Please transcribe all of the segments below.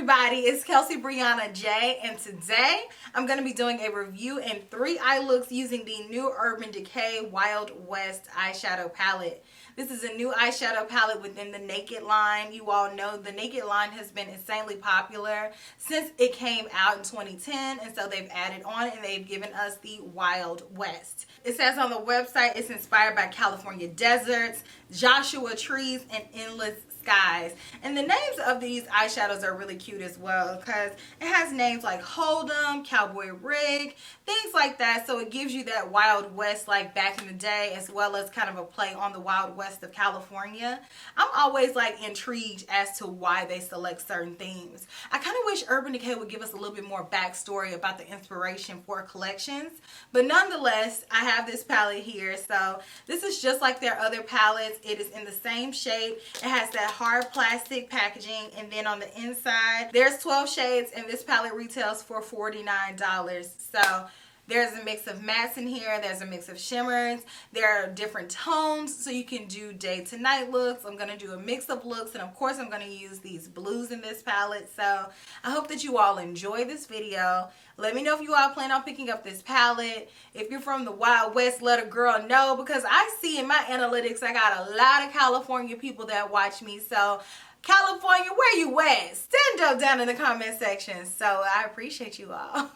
everybody, it's Kelsee Briana J, and today I'm going to be doing a review and 3 eye looks using the new Urban Decay Wild West eyeshadow palette. This is a new eyeshadow palette within the Naked line. You all know the Naked line has been insanely popular since it came out in 2010, and so they've added on and they've given us the Wild West. It says on the website it's inspired by California deserts, Joshua trees, and endless skies. And the names of these eyeshadows are really cute as well because it has names like Hold'em, Cowboy Rig, things like that. So it gives you that Wild West like back in the day, as well as kind of a play on the Wild West of California. I'm always like intrigued as to why they select certain themes. I kind of wish Urban Decay would give us a little bit more backstory about the inspiration for collections, but nonetheless, I have this palette here. So this is just like their other palettes. It is in the same shade. It has that hard plastic packaging, and then on the inside there's 12 shades, and this palette retails for $49. So there's a mix of mattes in here, there's a mix of shimmers, there are different tones, so you can do day to night looks. I'm going to do a mix of looks, and of course I'm going to use these blues in this palette. So I hope that you all enjoy this video. Let me know if you all plan on picking up this palette. If you're from the Wild West, let a girl know, because I see in my analytics I got a lot of California people that watch me. So California, where you at? Stand up down in the comment section. So I appreciate you all.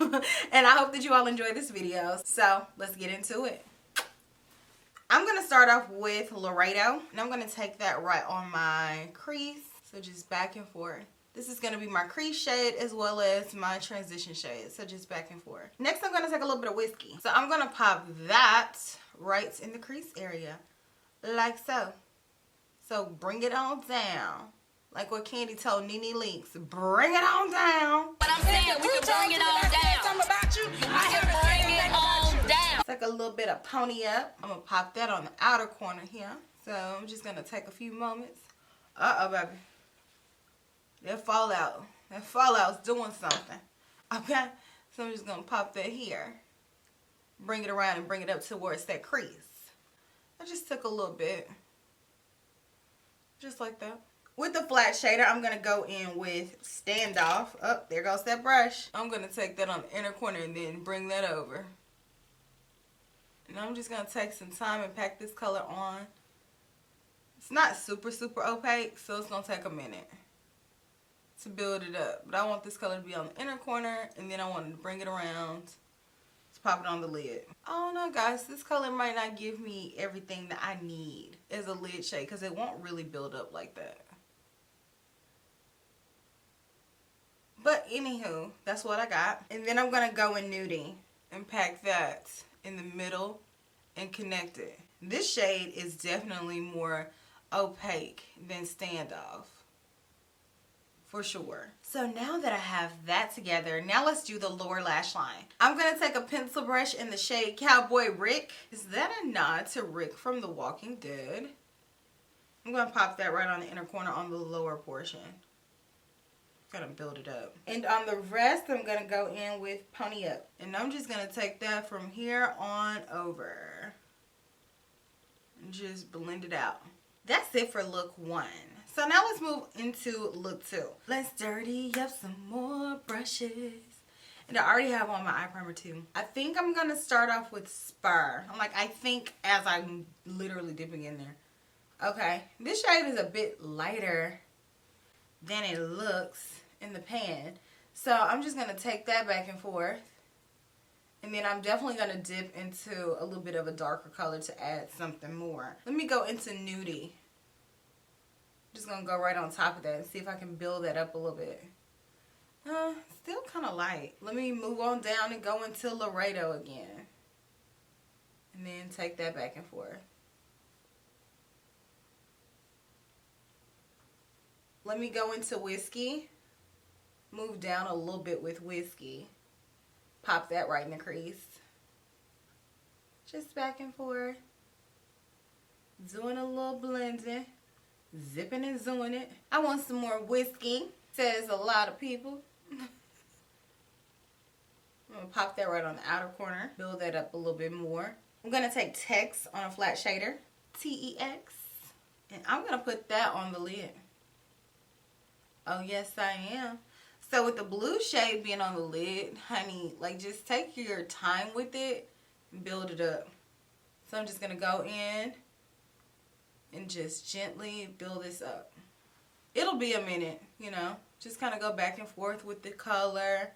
And I hope that you all enjoy this video. So let's get into it. I'm going to start off with Laredo, and I'm going to take that right on my crease. So just back and forth. This is going to be my crease shade as well as my transition shade. So just back and forth. Next, I'm going to take a little bit of whiskey. So I'm going to pop that right in the crease area. Like so. So bring it on down. Like what Candy told Nene Leaks. Bring it on down. But I'm saying we can bring it on down. Something about you. I can bring it on down. Take a little bit of pony up. I'm going to pop that on the outer corner here. So I'm just going to take a few moments. Uh-oh, baby. That fallout's doing something. Okay? So I'm just going to pop that here. Bring it around and bring it up towards that crease. I just took a little bit. Just like that. With the flat shader, I'm going to go in with Standoff. Oh, there goes that brush. I'm going to take that on the inner corner and then bring that over. And I'm just going to take some time and pack this color on. It's not super opaque, so it's going to take a minute to build it up. But I want this color to be on the inner corner, and then I want to bring it around to pop it on the lid. Oh no, guys, this color might not give me everything that I need as a lid shade because it won't really build up like that. But anywho, that's what I got. And then I'm going to go in Nudie and pack that in the middle and connect it. This shade is definitely more opaque than Standoff. For sure. So now that I have that together, now let's do the lower lash line. I'm going to take a pencil brush in the shade Cowboy Rick. Is that a nod to Rick from The Walking Dead? I'm going to pop that right on the inner corner on the lower portion. Gonna build it up. And on the rest, I'm gonna go in with Pony Up. And I'm just gonna take that from here on over. And just blend it out. That's it for look 1. So now let's move into look 2. Let's dirty up some more brushes. And I already have on my eye primer too. I think I'm gonna start off with Spur. I think as I'm literally dipping in there. Okay, this shade is a bit lighter than it looks in the pan. So I'm just going to take that back and forth. And then I'm definitely going to dip into a little bit of a darker color to add something more. Let me go into Nudie. Just going to go right on top of that and see if I can build that up a little bit. Still kind of light. Let me move on down and go into Laredo again. And then take that back and forth. Let me go into Whiskey. Move down a little bit with Whiskey. Pop that right in the crease. Just back and forth. Doing a little blending. Zipping and zooming it. I want some more Whiskey. Says a lot of people. I'm going to pop that right on the outer corner. Build that up a little bit more. I'm going to take Tex on a flat shader. T-E-X. And I'm going to put that on the lid. Oh, yes, I am. So with the blue shade being on the lid, honey, like just take your time with it and build it up. So I'm just going to go in and just gently build this up. It'll be a minute, you know. Just kind of go back and forth with the color.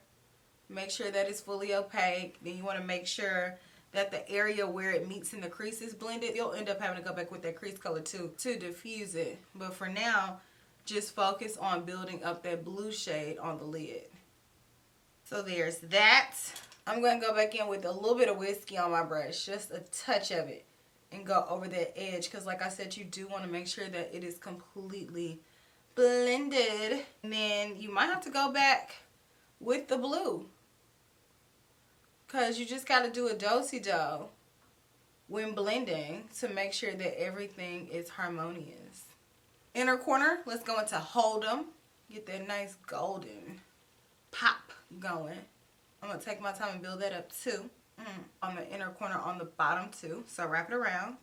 Make sure that it's fully opaque. Then you want to make sure that the area where it meets in the crease is blended. You'll end up having to go back with that crease color too to diffuse it. But for now, just focus on building up that blue shade on the lid. So there's that. I'm going to go back in with a little bit of whiskey on my brush, just a touch of it, and go over that edge because like I said, you do want to make sure that it is completely blended. And then you might have to go back with the blue because you just got to do a do-si-do when blending to make sure that everything is harmonious. Inner corner, let's go into hold 'em. Get that nice golden pop going. I'm going to take my time and build that up too. On the inner corner on the bottom too. So wrap it around.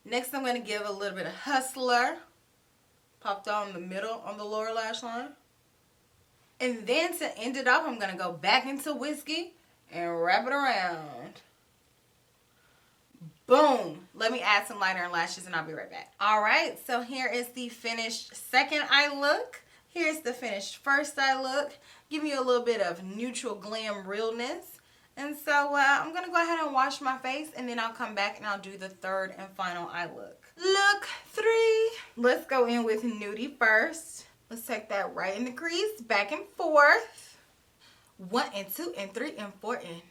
Next I'm going to give a little bit of Hustler. Pop down the middle on the lower lash line. And then to end it off, I'm going to go back into Whiskey and wrap it around. Boom. Let me add some liner and lashes and I'll be right back. Alright, so here is the finished second eye look. Here's the finished first eye look. Give me a little bit of neutral glam realness. And so I'm going to go ahead and wash my face and then I'll come back and I'll do the third and final eye look. Look 3. Let's go in with Nudie first. Let's take that right in the crease, back and forth. 1 and 2 and 3 and 4 and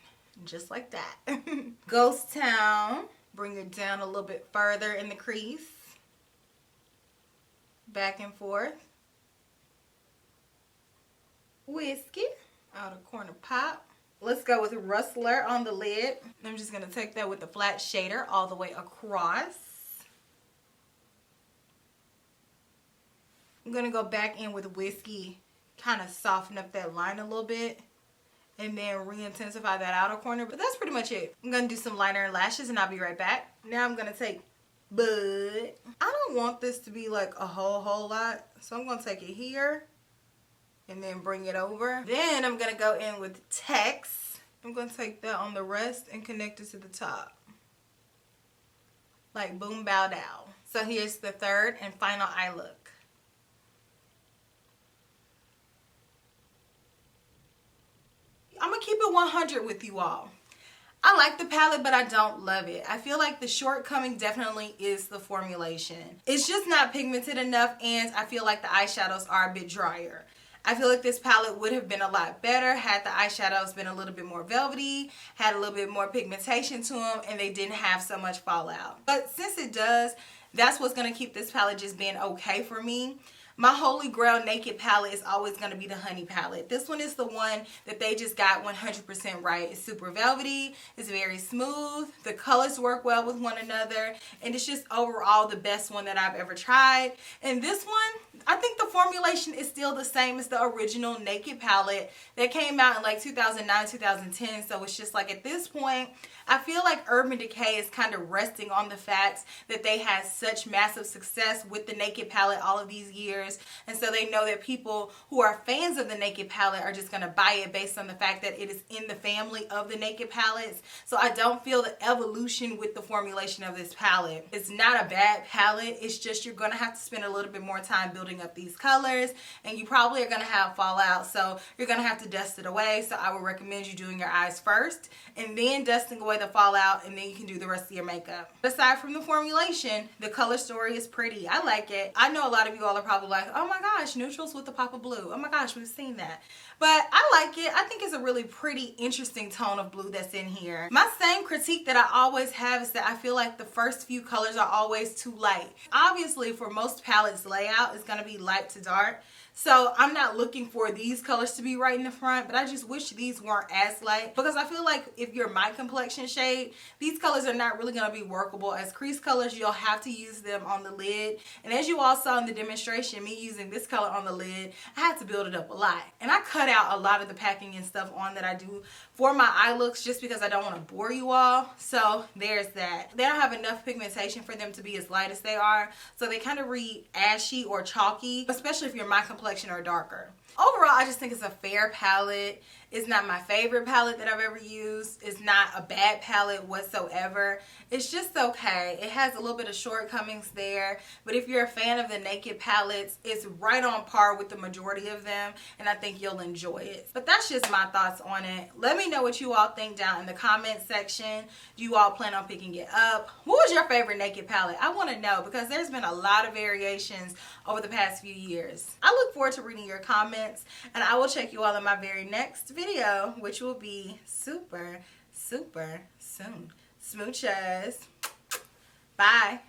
just like that. Ghost Town. Bring it down a little bit further in the crease. Back and forth. Whiskey, outer corner pop. Let's go with Rustler on the lid. I'm just going to take that with the flat shader all the way across. I'm going to go back in with Whiskey, kind of soften up that line a little bit, and then re-intensify that outer corner. But that's pretty much it. I'm going to do some liner and lashes, and I'll be right back. Now I'm going to take Bud. I don't want this to be like a whole lot, so I'm going to take it here. And then bring it over. Then I'm going to go in with Text. I'm going to take that on the rest and connect it to the top. Like boom, bow, down. So here's the third and final eye look. I'm going to keep it 100 with you all. I like the palette, but I don't love it. I feel like the shortcoming definitely is the formulation. It's just not pigmented enough, and I feel like the eyeshadows are a bit drier. I feel like this palette would have been a lot better had the eyeshadows been a little bit more velvety, had a little bit more pigmentation to them, and they didn't have so much fallout. But since it does, that's what's going to keep this palette just being okay for me. My holy grail naked palette is always going to be the Honey palette. This one is the one that they just got 100% right. It's super velvety. It's very smooth. The colors work well with one another. And it's just overall the best one that I've ever tried. And this one, I think the formulation is still the same as the original naked palette that came out in like 2009, 2010. So it's just like at this point, I feel like Urban Decay is kind of resting on the fact that they had such massive success with the naked palette all of these years. And so they know that people who are fans of the naked palette are just going to buy it based on the fact that it is in the family of the naked palettes. So I don't feel the evolution with the formulation of this palette. It's not a bad palette. It's just you're going to have to spend a little bit more time building up these colors. And you probably are going to have fallout. So you're going to have to dust it away. So I would recommend you doing your eyes first and then dusting away the fallout, and then you can do the rest of your makeup. Aside from the formulation, the color story is pretty. I like it. I know a lot of you all are probably like, oh my gosh, neutrals with the pop of blue. Oh my gosh, we've seen that. But I like it. I think it's a really pretty, interesting tone of blue that's in here. My same critique that I always have is that I feel like the first few colors are always too light. Obviously, for most palettes, layout is going to be light to dark. So I'm not looking for these colors to be right in the front, but I just wish these weren't as light, because I feel like if you're my complexion shade, these colors are not really going to be workable as crease colors. You'll have to use them on the lid. And as you all saw in the demonstration, me using this color on the lid, I had to build it up a lot. And I cut out a lot of the packing and stuff on that I do for my eye looks just because I don't want to bore you all. So there's that. They don't have enough pigmentation for them to be as light as they are. So they kind of read ashy or chalky, especially especially if you're my complexion or darker. Overall, I just think it's a fair palette. It's not my favorite palette that I've ever used. It's not a bad palette whatsoever. It's just okay. It has a little bit of shortcomings there, but if you're a fan of the Naked palettes, it's right on par with the majority of them, and I think you'll enjoy it. But that's just my thoughts on it. Let me know what you all think down in the comment section. Do you all plan on picking it up? What was your favorite Naked palette? I want to know, because there's been a lot of variations over the past few years. I look forward to reading your comments, and I will check you all in my very next video, which will be super soon. Smooches. Bye.